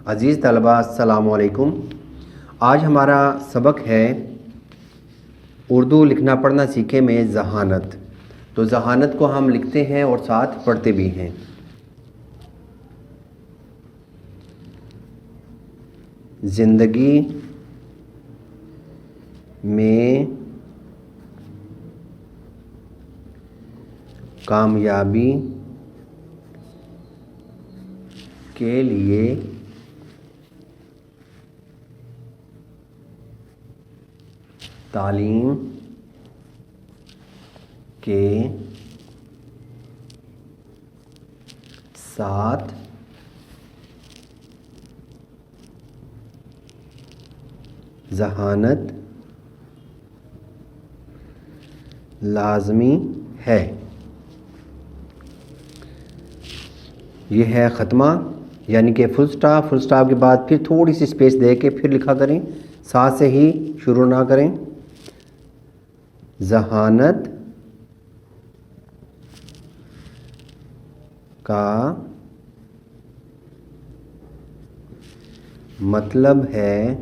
अज़ीज़ तलबा अस्सलामु अलैकुम। आज हमारा सबक है उर्दू लिखना पढ़ना सीखे में ज़हानत। तो ज़हानत को हम लिखते हैं और साथ पढ़ते भी हैं। ज़िंदगी में कामयाबी के लिए तालीम के साथ ज़हानत लाज़मी है। यह है ख़त्मा, यानी कि फुल स्टॉप के बाद फिर थोड़ी सी स्पेस दे के फिर लिखा करें, साथ से ही शुरू ना करें। ज़हानत का मतलब है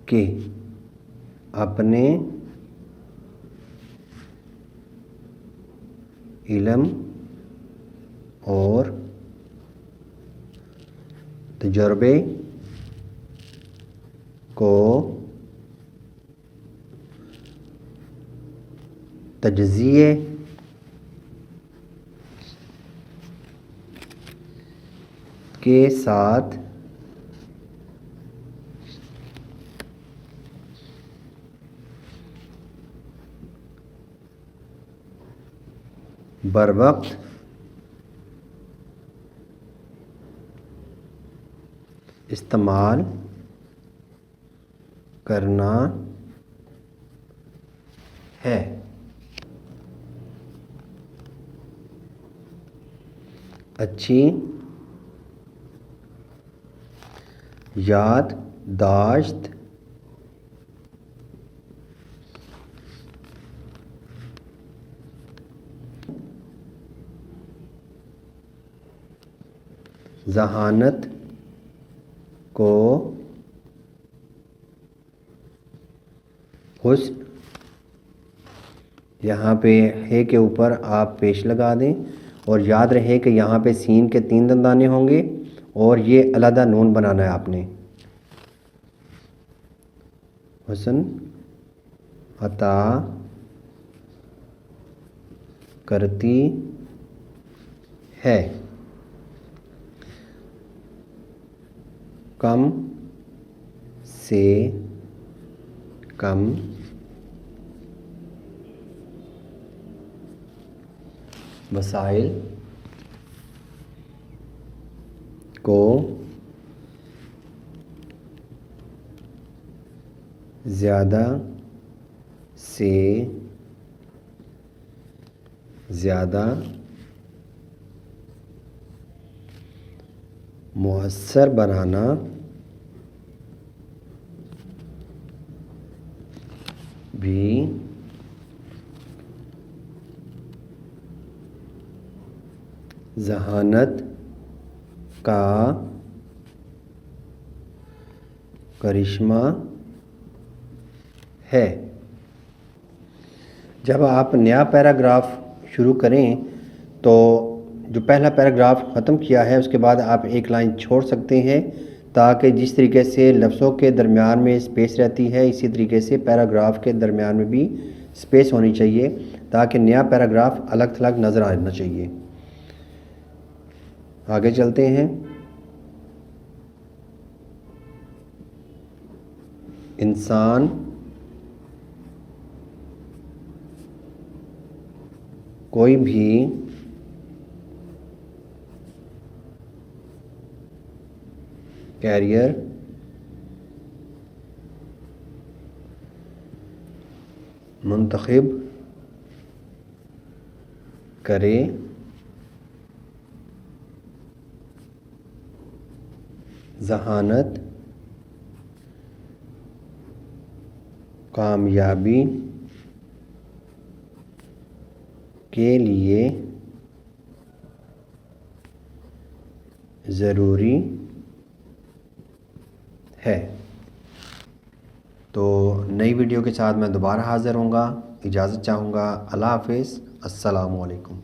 कि अपने इल्म और तजुर्बे को तजज़िये के साथ बरवक्त इस्तेमाल करना है। अच्छी याददाश्त ज़हानत को हुस्न, यहाँ पे है के ऊपर आप पेश लगा दें और याद रहे कि यहाँ पे सीन के 3 दंदाने होंगे और ये अलहदा नून बनाना है आपने। हुस्न अता करती है, कम से कम वसाइल को ज़्यादा से ज़्यादा मुअस्सर बनाना भी ज़हानत का करिश्मा है। जब आप नया पैराग्राफ शुरू करें तो जो पहला पैराग्राफ ख़त्म किया है उसके बाद आप एक लाइन छोड़ सकते हैं, ताकि जिस तरीके से लफ्ज़ों के दरमियान में स्पेस रहती है इसी तरीके से पैराग्राफ के दरमियान में भी स्पेस होनी चाहिए, ताकि नया पैराग्राफ अलग थलग नज़र आना चाहिए। आगे चलते हैं। इंसान कोई भी कैरियर मुंतखब करे ज़हानत कामयाबी के लिए ज़रूरी है। तो नई वीडियो के साथ मैं दोबारा हाज़िर होऊंगा। इजाज़त चाहूँगा। अल्लाह हाफ़िज़। अस्सलामु अलैकुम।